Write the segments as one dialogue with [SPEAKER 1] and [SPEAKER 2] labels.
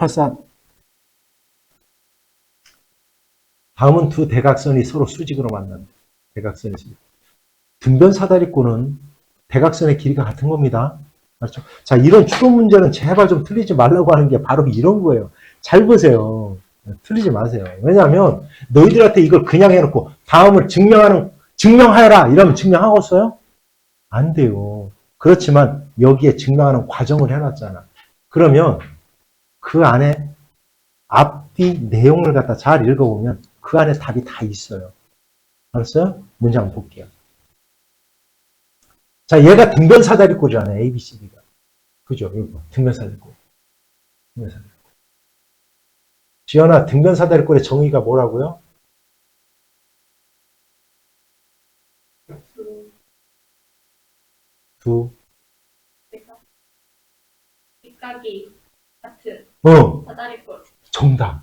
[SPEAKER 1] 파산. 다음은 두 대각선이 서로 수직으로 만난다. 대각선이 수직. 등변 사다리꼴은 대각선의 길이가 같은 겁니다. 그렇죠? 자, 이런 추론 문제는 제발 좀 틀리지 말라고 하는 게 바로 이런 거예요. 잘 보세요. 틀리지 마세요. 왜냐하면 너희들한테 이걸 그냥 해놓고 다음을 증명하여라 이러면 증명하겠어요? 안 돼요. 그렇지만 여기에 증명하는 과정을 해놨잖아. 그러면 그 안에 앞뒤 내용을 갖다 잘 읽어보면 그 안에 답이 다 있어요. 알았어요? 문장 볼게요. 자, 얘가 등변 사다리꼴이잖아요. A, B, C, D가. 그죠? 이거 등변 사다리꼴. 등변 사다리꼴. 지연아, 등변 사다리꼴의 정의가 뭐라고요? 두.
[SPEAKER 2] 밑각이 같은 사다리꼴.
[SPEAKER 1] 정답.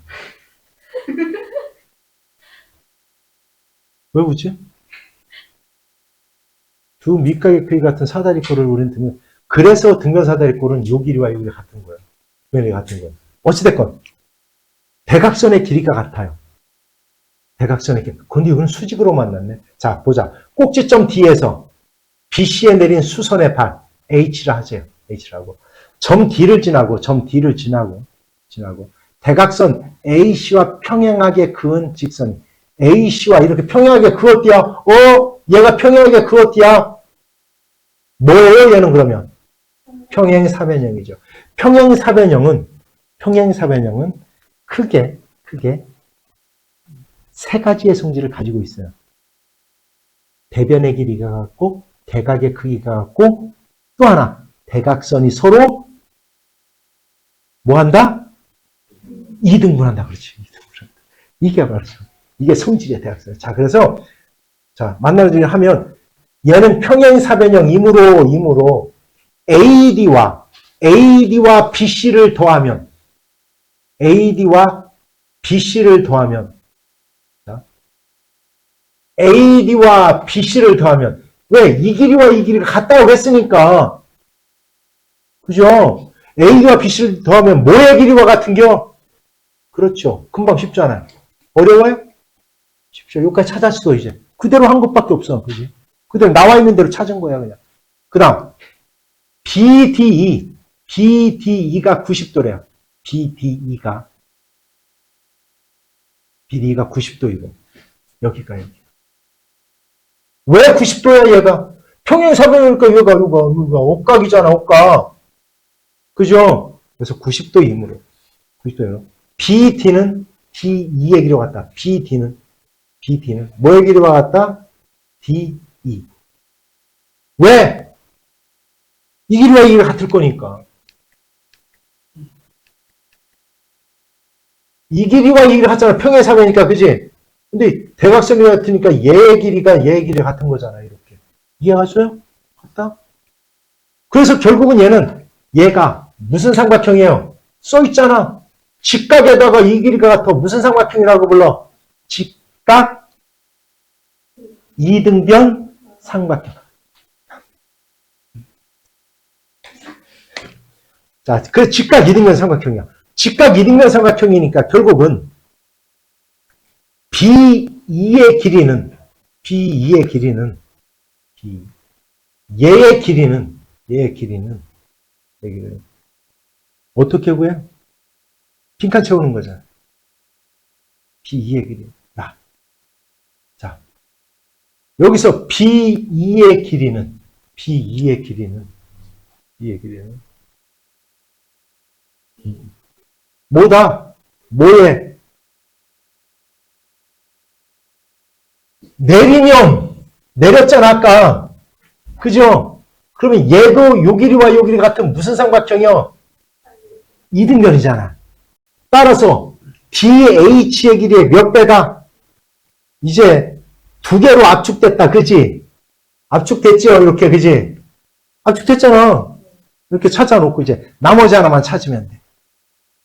[SPEAKER 1] 왜 웃지? 두 밑각의 크기 같은 사다리꼴을 우리는 등변. 그래서 등변 사다리꼴은 요 길이와 요 길이 같은 거예요. 요 같은 거예요. 어찌됐건 대각선의 길이가 같아요. 대각선의 길이. 근데 이건 수직으로 만났네. 자, 보자. 꼭지점 D에서 BC에 내린 수선의 발 H라 하세요. H라고. 점 D를 지나고 대각선 AC와 평행하게 그은 직선이 AC와 이렇게 평행하게 그었디야. 얘가 평행하게 그었디야. 뭐예요, 얘는 그러면? 평행사변형이죠. 평행사변형은 크게 세 가지의 성질을 가지고 있어요. 대변의 길이가 같고, 대각의 크기가 같고, 또 하나, 대각선이 서로 뭐 한다? 이등분한다. 그렇지. 이등분한다. 이게 바로 이게 성질이야, 대각선. 자, 그래서 자, 만나기 하면 얘는 평행사변형이므로 AD와 BC를 더하면 AD와 BC를 더하면 왜? 이 길이와 이 길이가 같다고 했으니까. 그죠? AD와 BC를 더하면 뭐의 길이와 같은겨? 그렇죠. 금방 쉽잖아요. 어려워요? 쉽죠. 여기까지 찾았어, 이제. 그대로 한 것밖에 없어. 그지? 그대로 나와 있는 대로 찾은 거야, 그냥. 그 다음, BDE가 90도래요. BDE가 90도이고. 여기가. 왜 90도야, 얘가? 평행사변이니까 얘가 옥각이잖아, 옥각. 그죠? 그래서 90도이므로. 90도예요. BD는 DE의 길이와 같다. BD는 뭐의 길이와 같다? DE. 왜? 이 길이와 이 길이가 같을 거니까. 이 길이와 이 길이가 같잖아. 평행사변이니까, 그지? 근데 대각선이 같으니까 얘의 길이가 같은 거잖아. 이렇게. 이해하셨어요? 같다? 그래서 결국은 얘가 무슨 삼각형이에요? 써있잖아. 직각에다가 이 길이가 같아. 무슨 삼각형이라고 불러? 직각 이등변 삼각형. 자, 그 직각 이등변 삼각형이야. 직각 이등변 삼각형이니까 결국은 B2의 길이는 얘의 길이는 어떻게 구해? 빈칸 채우는 거잖아. B2의 길이. 자, 여기서 B2의 길이는 뭐다? 뭐에? 내렸잖아, 아까. 그죠? 그러면 얘도 요 길이와 요 길이 같은 무슨 삼각형이요? 이등변이잖아. 따라서 DH의 길이의 몇 배다? 이제 두 개로 압축됐다. 그지? 압축됐죠? 이렇게, 그지? 압축됐잖아. 이렇게 찾아놓고 이제 나머지 하나만 찾으면 돼.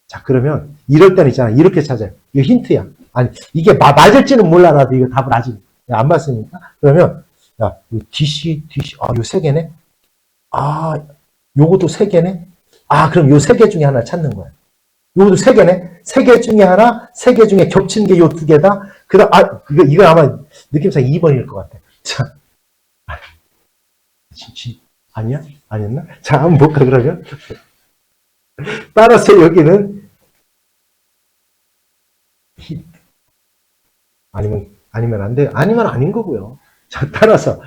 [SPEAKER 1] 자, 그러면 이럴 때는 있잖아. 이렇게 찾아요. 이거 힌트야. 아니, 이게 맞을지는 몰라. 나도 이거 답을 아직 안 봤으니까. 그러면, 야, DC, 요 세 개네? 요것도 세 개네? 그럼 요 세 개 중에 하나 찾는 거야. 요것도 세 개네. 세 개 중에 하나, 세 개 중에 겹친 게 요 두 개다. 그 다음, 이거 아마 느낌상 2번일 것 같아. 자. 아니야? 아니었나? 자, 한번 볼까, 그러면? 따라서 여기는, 아니면 안 돼. 아니면 아닌 거고요. 자, 따라서,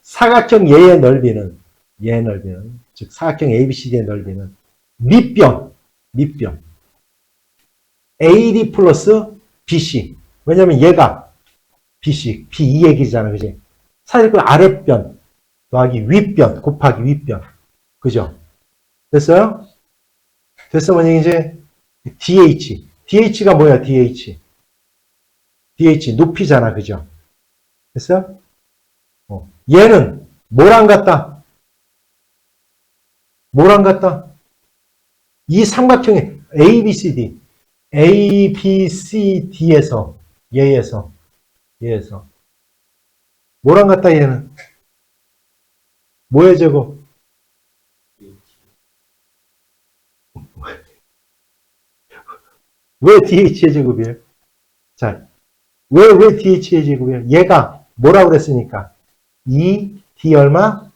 [SPEAKER 1] 사각형 얘의 넓이는, 즉, 사각형 ABCD의 넓이는, 밑변. AD 플러스 BC. 왜냐면 얘가 BC, B2 얘기잖아, 그지? 사실 그 아랫변 더하기 윗변 곱하기 윗변. 그죠? 됐어요? 됐어, 만약에 이제 DH. DH가 뭐야, DH? DH, 높이잖아, 그죠? 됐어요? 얘는 뭐랑 같다? 이 삼각형의 ABCD에서 얘에서 뭐랑 같다, 얘는? 뭐의 제곱? 왜 DH의 제곱이에요? 자, 왜 DH의 제곱이에요? 얘가 뭐라고 그랬으니까? 2D 얼마?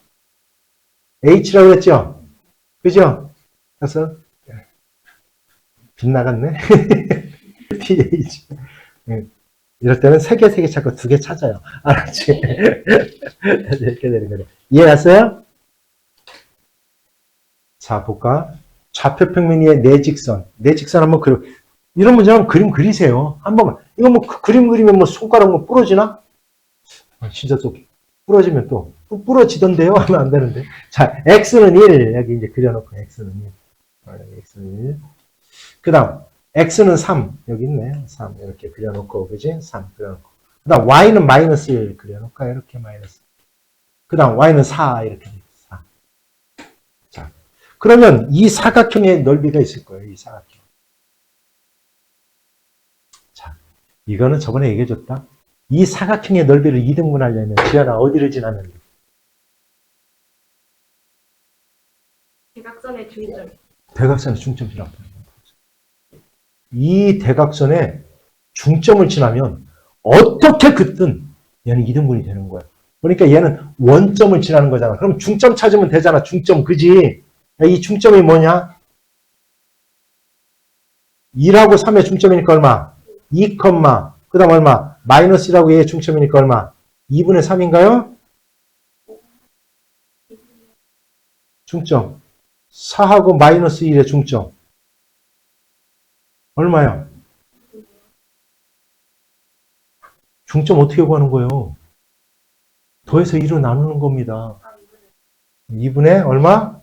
[SPEAKER 1] H라고 그랬죠? 그죠? 그래서 빗나갔네. DH. 이럴 때는 세 개 찾고 두 개 찾아요. 알았지? 이렇게 되는 거네. 이해했어요? 자, 볼까? 좌표평면 위에 내직선 한번 이런 문제는 그림 그리세요. 한 번만. 이거 뭐 그림 그리면 뭐 손가락 뭐 부러지나? 진짜 또 부러지면 또 부러지던데요? 하면 안 되는데. 자, X는 1. 여기 이제 그려놓고 X는 1. X는 1. 그 다음, X는 3. 여기 있네. 3. 이렇게 그려놓고, 그지? 3 그려놓고. 그 다음, Y는 마이너스 1 그려놓을까? 이렇게 마이너스. 그 다음, Y는 4. 이렇게. 4. 자. 그러면 이 사각형의 넓이가 있을 거예요. 이 사각형. 자. 이거는 저번에 얘기해줬다. 이 사각형의 넓이를 2등분 하려면 지연아 어디를 지나면 돼?
[SPEAKER 2] 대각선의 중점.
[SPEAKER 1] 대각선의 중점 지나면 돼. 이 대각선의 중점을 지나면 어떻게 긋든 얘는 2등분이 되는 거야. 그러니까 얘는 원점을 지나는 거잖아. 그럼 중점 찾으면 되잖아. 중점, 그지? 이 중점이 뭐냐? 2하고 3의 중점이니까 얼마? 2, 그 다음 얼마? 마이너스 1하고 얘의 중점이니까 얼마? 2분의 3인가요? 중점. 4하고 마이너스 1의 중점. 얼마야? 중점 어떻게 구하는 거예요? 더해서 2로 나누는 겁니다. 2분의 얼마?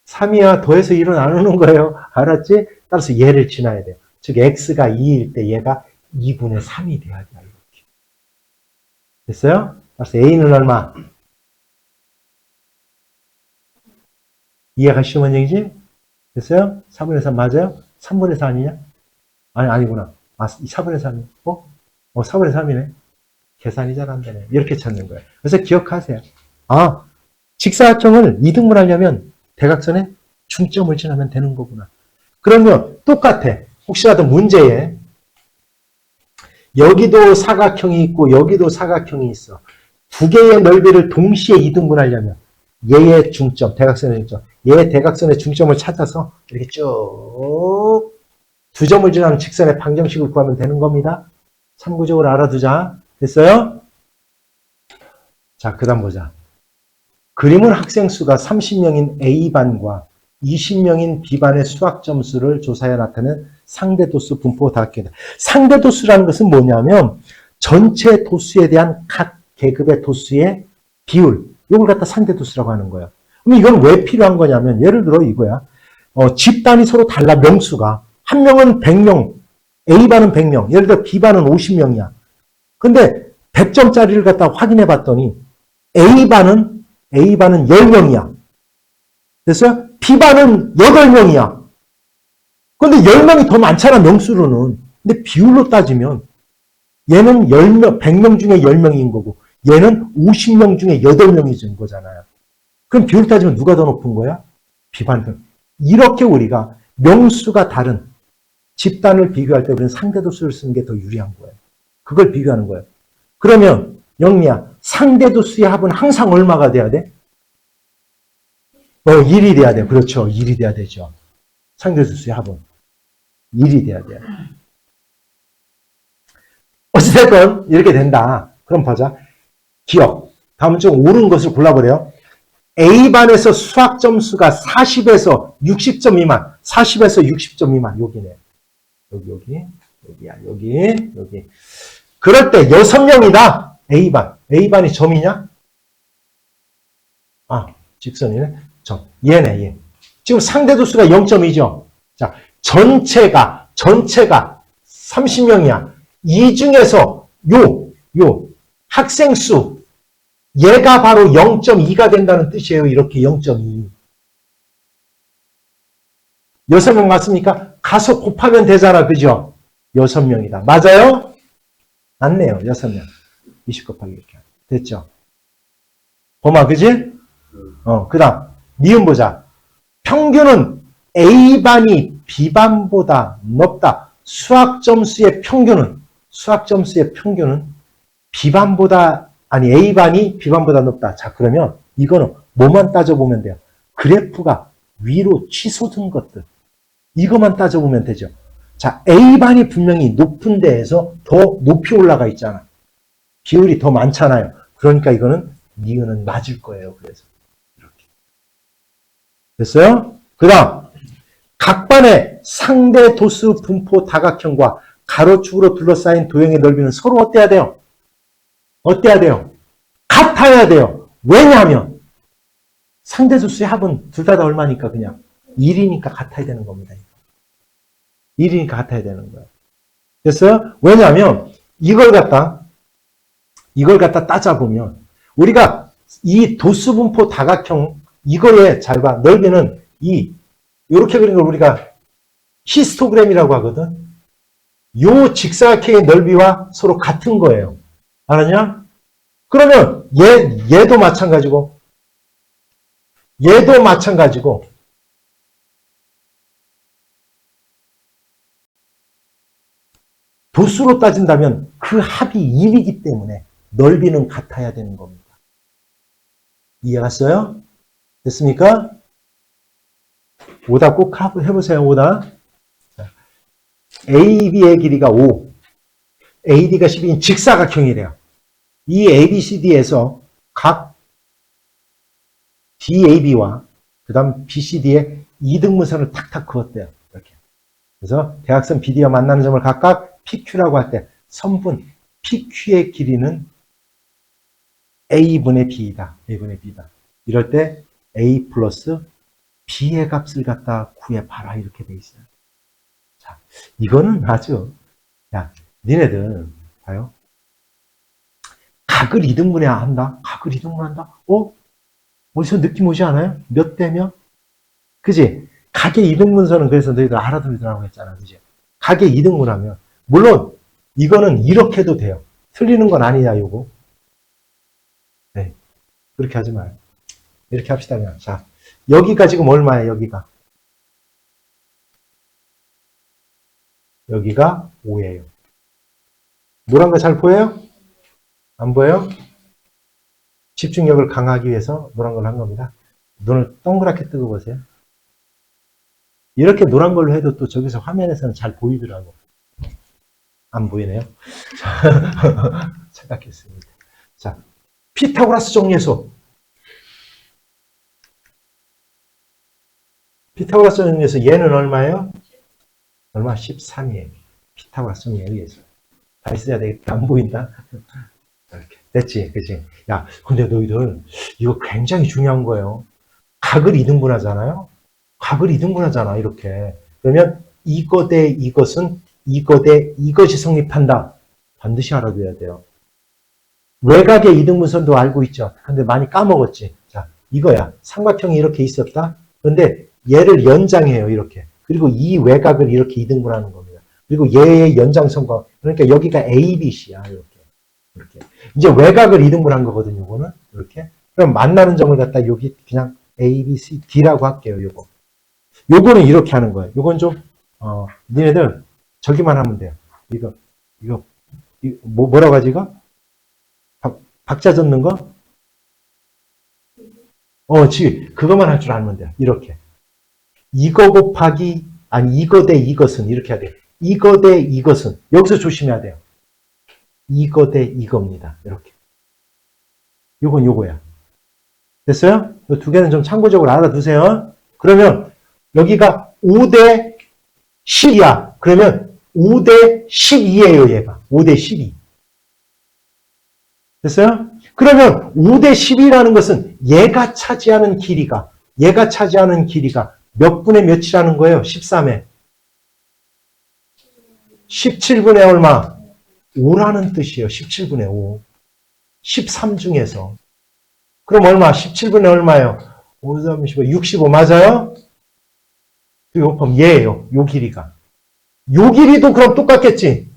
[SPEAKER 1] 3이야. 더해서 2로 나누는 거예요. 알았지? 따라서 얘를 지나야 돼요. 즉 x가 2일 때 얘가 2분의 3이 돼야 돼요. 이렇게. 됐어요? 따라서 a는 얼마? 이해가 쉬운 얘기지? 됐어요? 4분의 3 맞아요? 3분의 4 아니냐? 아니구나. 4분의 3이야. 4분의 3이네. 계산이 잘 안 되네. 이렇게 찾는 거예요. 그래서 기억하세요. 직사각형을 2등분 하려면 대각선의 중점을 지나면 되는 거구나. 그러면 똑같아. 혹시라도 문제에 여기도 사각형이 있고 여기도 사각형이 있어. 두 개의 넓이를 동시에 2등분 하려면 얘의 중점, 대각선의 중점, 얘의 대각선의 중점을 찾아서 이렇게 쭉 두 점을 지나는 직선의 방정식을 구하면 되는 겁니다. 참고적으로 알아두자. 됐어요? 자, 그 다음 보자. 그림은 학생 수가 30명인 A반과 20명인 B반의 수학 점수를 조사해 나타낸 상대 도수 분포 다각형이다. 상대 도수라는 것은 뭐냐면 전체 도수에 대한 각 계급의 도수의 비율, 이걸 갖다 상대 도수라고 하는 거예요. 그럼 이건 왜 필요한 거냐면 예를 들어 이거야. 집단이 서로 달라, 명수가. 한 명은 100명, A반은 100명, 예를 들어 B반은 50명이야. 근데 100점짜리를 갖다 확인해 봤더니 A반은 10명이야. 됐어요? B반은 8명이야. 근데 10명이 더 많잖아, 명수로는. 근데 비율로 따지면 얘는 100명 중에 10명인 거고 얘는 50명 중에 8명이 준 거잖아요. 그럼 비율 따지면 누가 더 높은 거야? B반. 이렇게 우리가 명수가 다른 집단을 비교할 때 우리는 상대도수를 쓰는 게 더 유리한 거예요. 그걸 비교하는 거예요. 그러면 영미야, 상대도수의 합은 항상 얼마가 돼야 돼? 1이 돼야 돼. 그렇죠. 1이 돼야 되죠. 상대도수의 합은 1이 돼야 돼요. 어찌됐건 이렇게 된다. 그럼 보자. 기억. 다음은 좀 옳은 것을 골라보래요. A반에서 수학 점수가 40에서 60점 미만. 40에서 60점 미만. 여기네. 여기. 그럴 때 6명이다. A반. A반이 점이냐? 직선이네. 점. 얘네. 지금 상대도수가 0.2죠. 자, 전체가 30명이야. 이 중에서 학생 수, 얘가 바로 0.2가 된다는 뜻이에요. 이렇게 0.2. 6명 맞습니까? 가서 곱하면 되잖아. 그죠? 6명이다. 맞아요? 맞네요. 6명. 20 곱하기 이렇게. 됐죠? 범아, 그지? 그 다음, 니은 보자. 평균은 A반이 B반보다 높다. 수학 점수의 평균은 A반이 B반보다 높다. 자, 그러면 이거는 뭐만 따져보면 돼요? 그래프가 위로 치솟은 것들. 이것만 따져보면 되죠. 자, A반이 분명히 높은 데에서 더 높이 올라가 있잖아. 비율이 더 많잖아요. 그러니까 이거는 니은은 맞을 거예요. 그래서 이렇게. 됐어요? 그 다음, 각 반의 상대 도수 분포 다각형과 가로축으로 둘러싸인 도형의 넓이는 서로 어때야 돼요? 같아야 돼요. 왜냐하면 상대 도수의 합은 둘 다 얼마니까 그냥 1이니까 같아야 되는 겁니다. 1이니까 같아야 되는 거예요. 됐어요? 왜냐하면 이걸 갖다 따져보면 우리가 이 도수 분포 다각형 이거에 잘 봐. 넓이는 이렇게 그린 걸 우리가 히스토그램이라고 하거든. 요 직사각형의 넓이와 서로 같은 거예요. 알았냐? 그러면 얘도 마찬가지고 도수로 따진다면 그 합이 1이기 때문에 넓이는 같아야 되는 겁니다. 이해갔어요? 됐습니까? 오다 꼭 해보세요. 오다. AB의 길이가 5, AD가 12인 직사각형이래요. 이 ABCD에서 각 DAB와 그 다음 BCD의 이등분선을 탁탁 그었대요. 이렇게. 그래서 대각선 BD와 만나는 점을 각각 PQ라고 할 때 선분 PQ의 길이는 A분의 B이다. 이럴 때 A 플러스 B의 값을 갖다 구해봐라. 이렇게 돼 있어요. 자, 이거는 아주, 니네들, 봐요. 각을 2등분해야 한다? 각을 2등분한다? 어디서 느낌 오지 않아요? 몇 대면? 그지? 각의 2등분선은 그래서 너희들 알아두더라고 했잖아. 그지? 각의 2등분하면, 물론, 이거는 이렇게 해도 돼요. 틀리는 건 아니야, 요거. 네. 그렇게 하지 마요. 이렇게 합시다, 그냥. 자, 여기가 지금 얼마예요, 여기가? 여기가 5예요. 노란 거 잘 보여요? 안 보여요? 집중력을 강화하기 위해서 노란 걸 한 겁니다. 눈을 동그랗게 뜨고 보세요. 이렇게 노란 걸로 해도 또 저기서 화면에서는 잘 보이더라고. 안 보이네요. 착각했습니다. 자, 피타고라스 정리해서. 피타고라스 정리해서 얘는 얼마예요? 얼마? 13이에요. 피타고라스 정리에 의해서. 다시 써야 되겠다. 안 보인다? 이렇게. 됐지? 그치? 야, 근데 너희들, 이거 굉장히 중요한 거예요. 각을 2등분하잖아요? 이렇게. 그러면 이거 대 이것은 이거 대 이것이 성립한다. 반드시 알아둬야 돼요. 외곽의 2등분선도 알고 있죠? 근데 많이 까먹었지? 자, 이거야. 삼각형이 이렇게 있었다? 근데 얘를 연장해요, 이렇게. 그리고 이 외곽을 이렇게 2등분하는 겁니다. 그리고 얘의 연장선과, 그러니까 여기가 ABC야, 이렇게. 이제 외곽을 2등분한 거거든요, 요거는. 이렇게. 그럼 만나는 점을 갖다 여기 그냥 A, B, C, D라고 할게요, 요거. 요거는 이렇게 하는 거예요. 요건 좀, 니네들 저기만 하면 돼요. 이거 뭐라고 하지, 이거? 박자 젓는 거? 그것만 할 줄 알면 돼요. 이렇게. 이거 곱하기, 아니, 이거 대 이것은, 이렇게 해야 돼요. 이거 대 이것은. 여기서 조심해야 돼요. 이거 대 이겁니다. 이렇게. 요건 요거야. 됐어요? 이 두 개는 좀 참고적으로 알아두세요. 그러면, 여기가 5대 10이야. 그러면 5대 12예요, 얘가. 5대 12. 됐어요? 그러면 5대 10이라는 것은 얘가 차지하는 길이가 몇 분의 몇이라는 거예요? 13에. 17분의 얼마? 5라는 뜻이에요. 17분의 5. 13 중에서. 그럼 얼마? 17분의 얼마예요? 5, 35, 65 맞아요? 이거 그럼 얘예요. 요 길이가. 요 길이도 그럼 똑같겠지?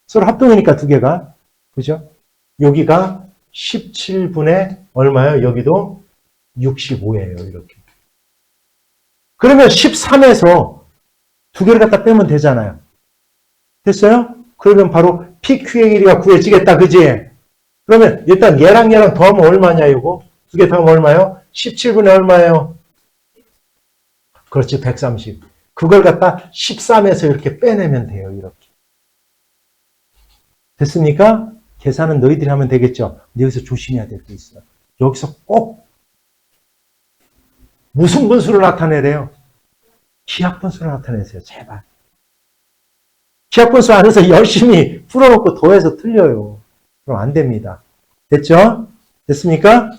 [SPEAKER 1] 서로 합동이니까 두 개가. 그죠? 여기가 17분의 얼마예요? 여기도 65예요. 이렇게. 그러면 13에서 두 개를 갖다 빼면 되잖아요. 됐어요? 그러면 바로 PQ의 길이가 구해지겠다. 그지? 그러면 일단 얘랑 더하면 얼마냐 이거? 두 개 더하면 얼마예요? 17분의 얼마예요? 그렇지. 130. 그걸 갖다 13에서 이렇게 빼내면 돼요. 이렇게. 됐습니까? 계산은 너희들이 하면 되겠죠? 근데 여기서 조심해야 될 게 있어요. 여기서 꼭 무슨 분수를 나타내래요? 기하분수를 나타내세요. 제발. 기하분수 안에서 열심히 풀어놓고 더해서 틀려요. 그럼 안 됩니다. 됐죠? 됐습니까?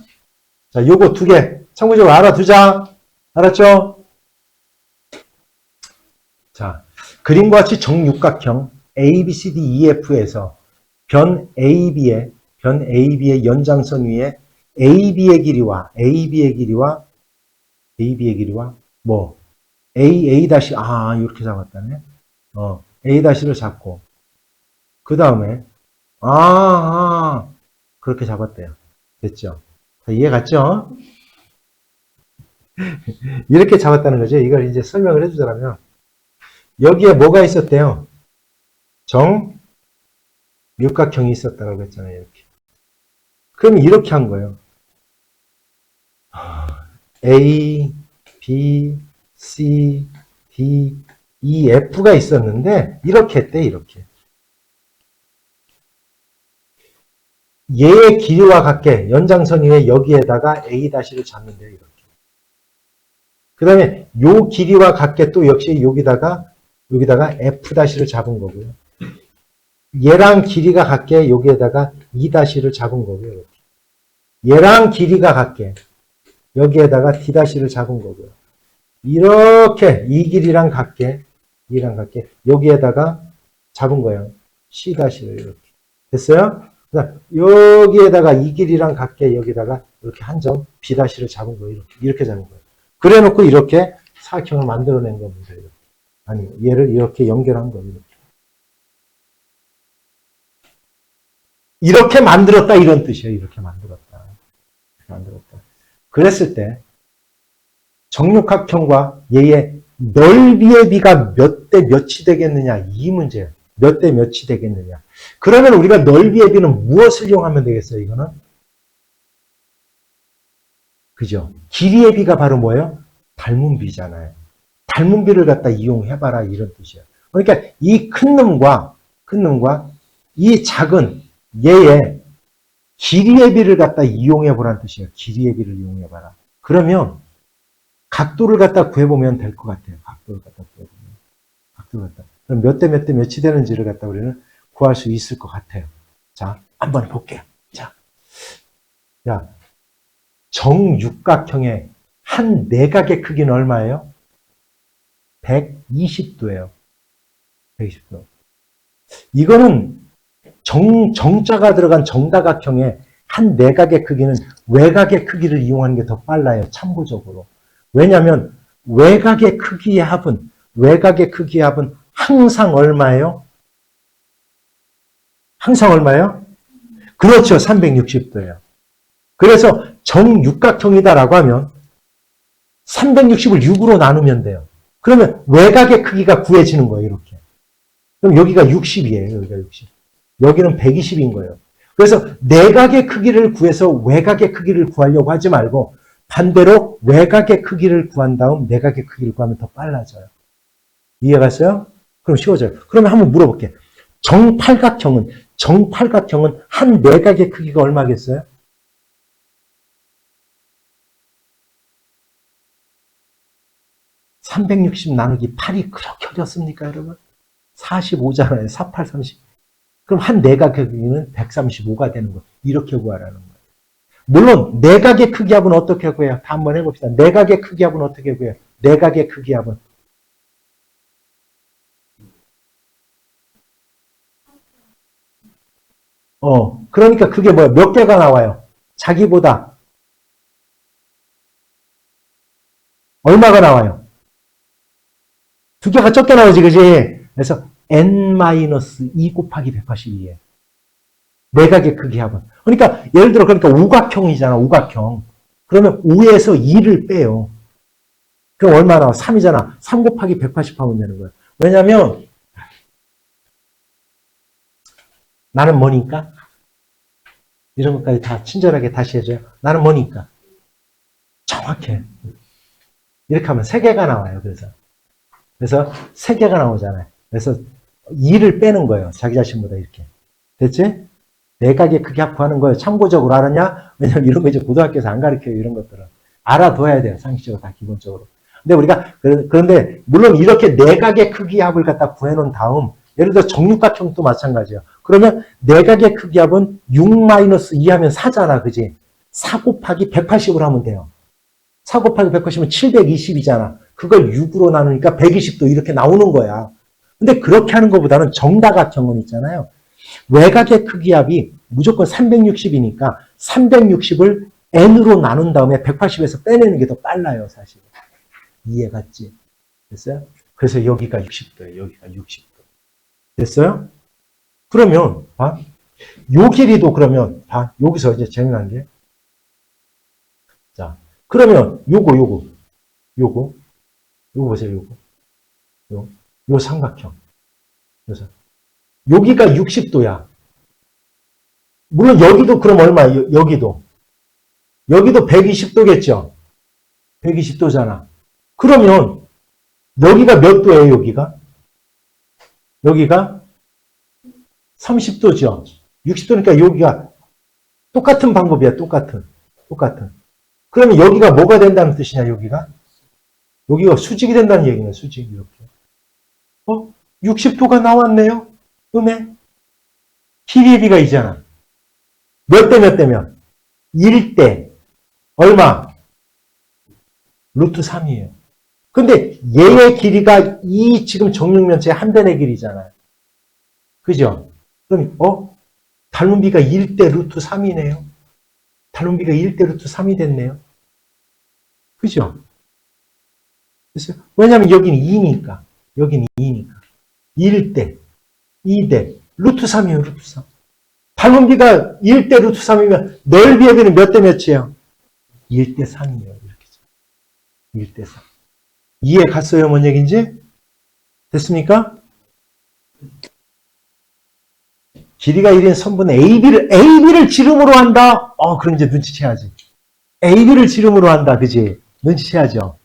[SPEAKER 1] 자, 요거 두 개 참고적으로 알아두자. 알았죠? 자, 그림과 같이 정육각형 ABCDEF에서 변 AB의 연장선 위에 AB의 길이와 뭐 A 다시 이렇게 잡았다네. A 다시를 잡고 그 다음에 그렇게 잡았대요. 됐죠? 이해 갔죠? 이렇게 잡았다는 거죠. 이걸 이제 설명을 해주자면 여기에 뭐가 있었대요? 육각형이 있었다고 했잖아요. 이렇게. 그럼 이렇게 한 거예요. A, B, C, D, E, F가 있었는데 이렇게 했대. 이렇게. 얘의 길이와 같게 연장선 위에 여기에다가 A'를 잡는데요. 이렇게. 그 다음에 요 길이와 같게 또 역시 여기다가 F''를 잡은 거고요. 얘랑 길이가 같게 여기에다가 E''를 잡은 거고요. 이렇게. 얘랑 길이가 같게 여기에다가 D''를 잡은 거고요. 이렇게 이 길이랑 같게 여기에다가 잡은 거예요. C''를 이렇게. 됐어요? 여기에다가 이 길이랑 같게 여기다가 이렇게 한 점 B''를 잡은 거예요. 이렇게 잡은 거예요. 그래 놓고 이렇게 사각형을 만들어낸 겁니다. 이렇게. 아니, 얘를 이렇게 연결한 거예요. 이렇게 만들었다 이런 뜻이에요. 이렇게 만들었다. 그랬을 때 정육각형과 얘의 넓이의 비가 몇 대 몇이 되겠느냐 이 문제예요. 몇 대 몇이 되겠느냐. 그러면 우리가 넓이의 비는 무엇을 이용하면 되겠어요? 이거는 그죠? 길이의 비가 바로 뭐예요? 닮은 비잖아요. 닮은 비를 갖다 이용해봐라 이런 뜻이에요. 그러니까 이 큰 놈과 이 작은 얘의 길이의 비를 갖다 이용해보라는 뜻이에요. 길이의 비를 이용해봐라. 그러면 각도를 갖다 구해보면 될 것 같아요. 각도를 갖다 구해보면. 그럼 몇 대 몇이 되는지를 갖다 우리는 구할 수 있을 것 같아요. 자, 한번 볼게요. 자, 정육각형의 한 내각의 크기는 얼마예요? 120도예요. 120도. 이거는 정자가 들어간 정다각형의 한 내각의 크기는 외각의 크기를 이용하는 게 더 빨라요. 참고적으로. 왜냐하면 외각의 크기의 합은 항상 얼마예요? 항상 얼마예요? 그렇죠. 360도예요. 그래서 정육각형이다라고 하면 360을 6으로 나누면 돼요. 그러면 외각의 크기가 구해지는 거예요. 이렇게. 그럼 여기가 60이에요. 여기가 60. 여기는 120인 거예요. 그래서 내각의 크기를 구해서 외곽의 크기를 구하려고 하지 말고 반대로 외곽의 크기를 구한 다음 내각의 크기를 구하면 더 빨라져요. 이해갔어요? 그럼 쉬워져요. 그러면 한번 물어볼게요. 정팔각형은 한 내각의 크기가 얼마겠어요? (360) 나누기 8이 그렇게 어렵습니까, 여러분? 45잖아요. 48, 30. 그럼 한 내각의 크기는 135가 되는 거예요. 이렇게 구하라는 거예요. 물론 내각의 크기합은 어떻게 구해요? 다 한번 해봅시다. 내각의 크기합은 어떻게 구해요? 내각의 크기합은 그러니까 그게 뭐야? 몇 개가 나와요? 자기보다 얼마가 나와요? 두 개가 적게 나오지, 그지? 그래서 n-2 곱하기 182예요. 내각의 크기합은. 그러니까 예를 들어 그러니까 우각형이잖아, 우각형. 그러면 5에서 2를 빼요. 그럼 얼마 나와? 3이잖아. 3 곱하기 180 하면 되는 거예요. 왜냐면 나는 뭐니까? 이런 것까지 다 친절하게 다시 해줘요. 나는 뭐니까? 정확해. 이렇게 하면 3개가 나와요. 그래서 3개가 나오잖아요. 그래서 2를 빼는 거예요. 자기 자신보다 이렇게. 됐지? 내각의 크기 합구하는 거예요. 참고적으로 알았냐? 왜냐면 이런 거 이제 고등학교에서 안 가르쳐요. 이런 것들은. 알아둬야 돼요. 상식적으로 다 기본적으로. 근데 우리가, 그런데 물론 이렇게 내각의 크기 합을 갖다 구해놓은 다음 예를 들어 정육각형도 마찬가지예요. 그러면 내각의 크기 합은 6-2 하면 4잖아. 그지? 4 곱하기 180으로 하면 돼요. 4 곱하기 180이면 720이잖아. 그걸 6으로 나누니까 120도 이렇게 나오는 거야. 근데 그렇게 하는 것보다는 정다각형은 있잖아요. 외곽의 크기합이 무조건 360이니까 360을 n으로 나눈 다음에 180에서 빼내는 게 더 빨라요, 사실. 이해갔지? 됐어요? 그래서 여기가 60도예요. 여기가 60도. 됐어요? 그러면 봐. 요 길이도 그러면 봐. 여기서 이제 재미난 게 자, 그러면 요거 보세요. 요 삼각형. 그래서 여기가 60도야. 물론 여기도 그럼 얼마? 여기도 120도겠죠. 120도잖아. 그러면 여기가 몇 도예요? 여기가 30도죠. 60도니까 여기가 똑같은 방법이야. 똑같은. 그러면 여기가 뭐가 된다는 뜻이냐? 여기가 수직이 된다는 얘기네. 수직 이렇게. 60도가 나왔네요. 음에 길이가 있잖아. 몇 대면? 1대 얼마? 루트 3이에요. 근데 얘의 길이가 이 지금 정육면체의 한 변의 길이잖아요. 그죠? 그럼 닮은 비가 1대 루트 3이네요. 닮은 비가 1대 루트 3이 됐네요. 그죠? 왜냐하면 여기는 2니까. 1대, 2대, 루트 3이에요, 루트 3. 닮은 비가 1대 루트 3이면 넓이의 비는 몇 대 몇이에요? 1대 3이에요. 이렇게. 1대 3. 이해 갔어요? 뭔 얘기인지? 됐습니까? 길이가 1인 선분 AB를 지름으로 한다? 그럼 이제 눈치채야지. AB를 지름으로 한다. 그지? 눈치채야죠.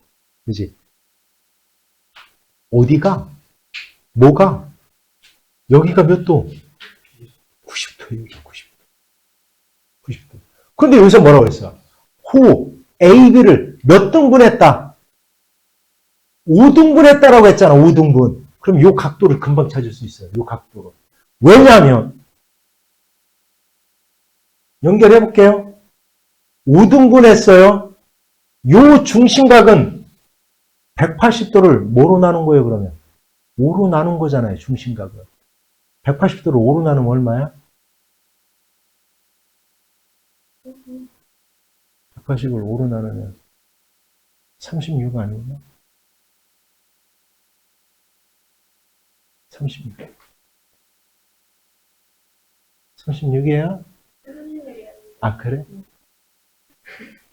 [SPEAKER 1] 그지? 어디가? 뭐가? 여기가 몇 도? 90도예요. 90도. 그런데 여기서 뭐라고 했어? AB를 몇 등분했다? 5등분했다라고 했잖아. 5등분. 그럼 요 각도를 금방 찾을 수 있어요. 요 각도로. 왜냐하면 연결해 볼게요. 5등분했어요. 요 중심각은 180도를 뭐로 나눈 거예요, 그러면? 5로 나눈 거잖아요, 중심각은. 180도를 5로 나누면 얼마야? 180을 5로 나누면 36 아니구나? 36. 36이에요? 아, 그래?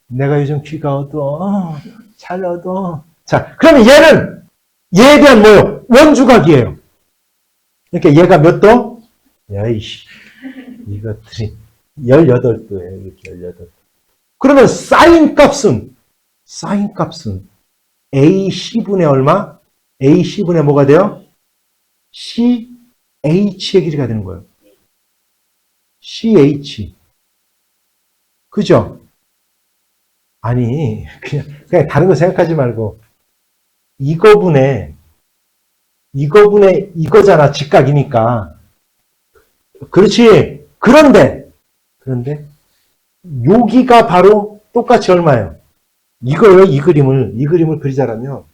[SPEAKER 1] 내가 요즘 귀가 어두워. 잘 어두워. 자, 그러면 얘는 얘에 대한 뭐요? 원주각이에요. 그러니까 얘가 몇 도? 야이씨. 이것들이 18도예요. 이렇게 18도. 그러면 사인 값은 AC분의 얼마? AC분의 뭐가 돼요? CH의 길이가 되는 거예요. CH. 그죠? 아니, 그냥 다른 거 생각하지 말고, 이거분의 이거잖아. 직각이니까. 그렇지. 그런데, 여기가 바로 똑같이 얼마예요? 이거요, 이 그림을 그리자라면,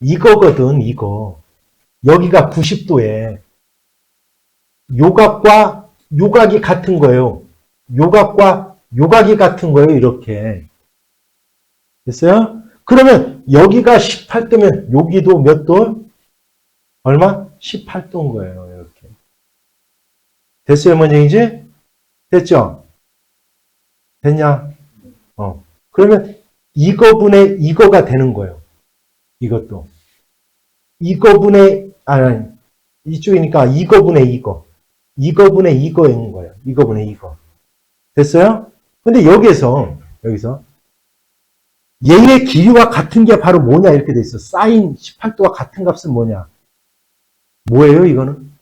[SPEAKER 1] 이거거든, 이거. 여기가 90도에, 요각과 요각이 같은 거예요. 요각과 요각이 같은 거예요, 이렇게. 됐어요? 그러면 여기가 18도면 여기도 몇 도? 얼마? 18도인 거예요, 이렇게. 됐어요, 뭔 얘기지? 됐죠? 됐냐? 그러면 이거분의 이거가 되는 거예요. 이것도. 아니, 이쪽이니까 이거분의 이거. 이거분의 이거인 거예요. 이거분의 이거. 됐어요? 근데 여기서 얘의 길이와 같은 게 바로 뭐냐 이렇게 돼 있어. 사인 18도와 같은 값은 뭐냐? 뭐예요, 이거는?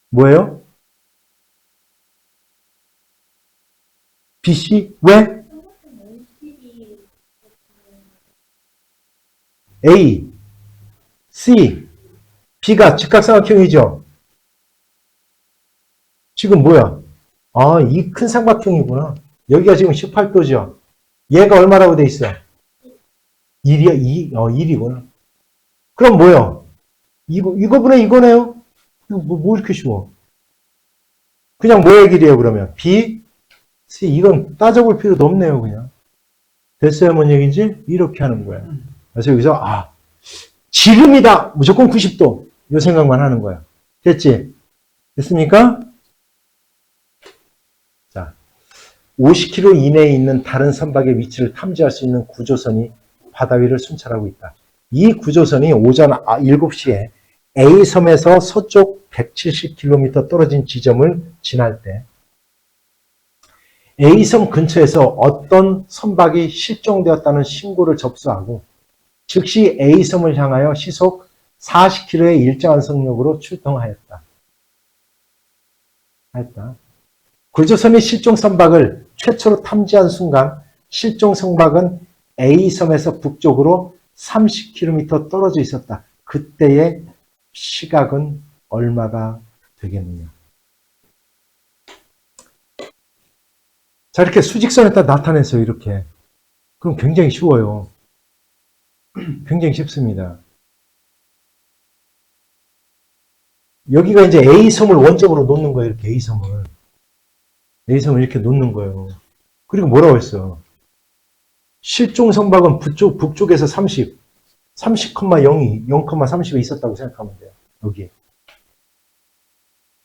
[SPEAKER 1] 뭐예요? BC? 왜? A, C, B가 직각삼각형이죠? 지금 뭐야? 아, 이 큰 삼각형이구나. 여기가 지금 18도죠? 얘가 얼마라고 돼 있어? 1이야? 1이구나. 그럼 뭐요? 이거분의 이거네요? 뭐 이렇게 쉬워? 그냥 뭐의 길이에요, 그러면? B, C, 이건 따져볼 필요도 없네요, 그냥. 됐어요, 뭔 얘기인지? 이렇게 하는 거야. 그래서 여기서, 지름이다! 무조건 90도. 이 생각만 하는 거야. 됐지? 됐습니까? 자, 50km 이내에 있는 다른 선박의 위치를 탐지할 수 있는 구조선이 바다 위를 순찰하고 있다. 이 구조선이 오전 7시에 A섬에서 서쪽 170km 떨어진 지점을 지날 때 A섬 근처에서 어떤 선박이 실종되었다는 신고를 접수하고 즉시 A섬을 향하여 시속 40km의 일정한 속력으로 출동하였다. 구조선이 실종 선박을 최초로 탐지한 순간 실종 선박은 A섬에서 북쪽으로 30km 떨어져 있었다. 그때의 시각은 얼마가 되겠느냐. 자, 이렇게 수직선에다 나타내서 이렇게. 그럼 굉장히 쉬워요. 굉장히 쉽습니다. 여기가 이제 A섬을 원점으로 놓는 거예요. 이렇게 A섬을 이렇게 놓는 거예요. 그리고 뭐라고 했어? 실종 선박은 북쪽에서 30,0이 0,30에 있었다고 생각하면 돼요. 여기에.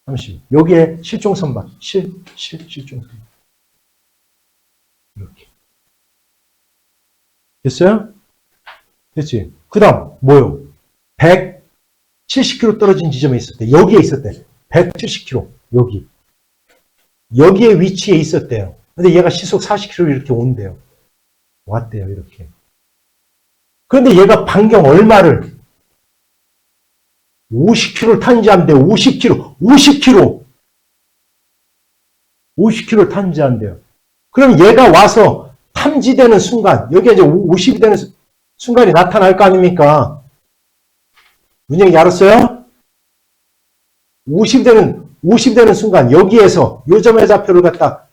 [SPEAKER 1] 30. 여기에 실종 선박. 실종 선박. 이렇게. 됐어요? 됐지? 그 다음, 뭐요? 170km 떨어진 지점에 있었대. 여기에 있었대. 170km. 여기에 위치에 있었대요. 근데 얘가 시속 40km 이렇게 온대요. 왔대요, 이렇게. 그런데 얘가 반경 얼마를? 50km를 탐지한대요. 50km 탐지한대요. 그럼 얘가 와서 탐지되는 순간, 여기가 이제 50이 되는 순간이 나타날 거 아닙니까? 문영이 알았어요? 50 되는 순간, 여기에서, 요 점의 좌표를 갖다,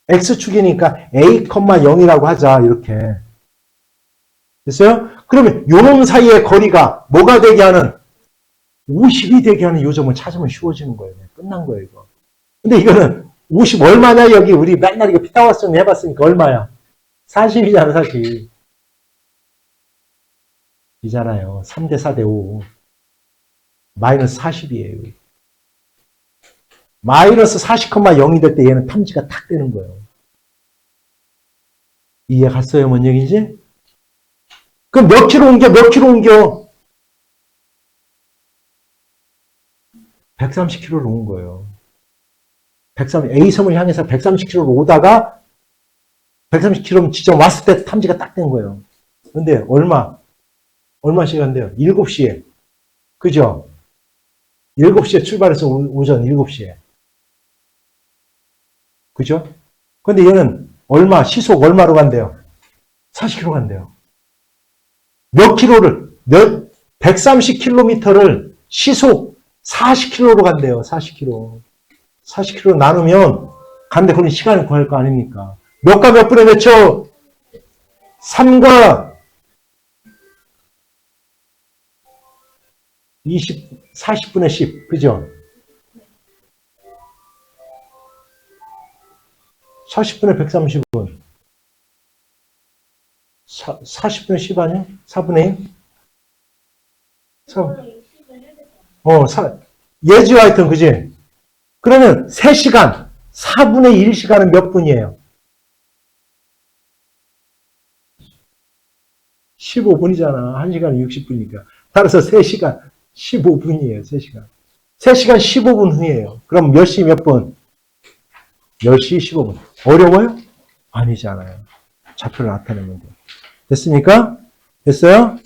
[SPEAKER 1] X축이니까 A, 0이라고 하자, 이렇게. 됐어요? 그러면 요놈 사이의 거리가 뭐가 되게 하는 50이 되게 하는 요점을 찾으면 쉬워지는 거예요. 끝난 거예요, 이거. 근데 이거는 50 얼마냐, 여기 우리 맨날 이거 피타고라스 해봤으니까 얼마야? 40이잖아, 40. 이잖아요. 3대 4대 5. 마이너스 40이에요. 마이너스 40,0이 될 때 얘는 탐지가 탁 되는 거예요. 이해 갔어요? 뭔 얘기인지? 그럼 몇 킬로 옮겨? 130km를 온 거예요. A섬을 향해서 130km를 오다가 130km 지점 왔을 때 탐지가 딱 된 거예요. 근데 얼마 시간 돼요? 7시에. 그죠? 7시에 출발해서 오전 7시에. 그죠? 근데 얘는 시속 얼마로 간대요? 40km 간대요. 130km를 시속 40km로 간대요. 40km. 40km 나누면 간데 걸린 시간을 구할 거 아닙니까? 몇과 몇 분에 몇 초? 3과 40분의 10. 그죠? 40분에 130분. 40분에 10 아니야? 4분의 1? 예지와 하여튼, 그지? 그러면 3시간, 4분의 1시간은 몇 분이에요? 15분이잖아. 1시간은 60분이니까. 따라서 3시간 15분이에요. 3시간. 3시간 15분 후에요. 그럼 몇 시 몇 분? 10시 15분. 어려워요? 아니잖아요. 좌표를 나타내면 돼요. 됐습니까? 됐어요?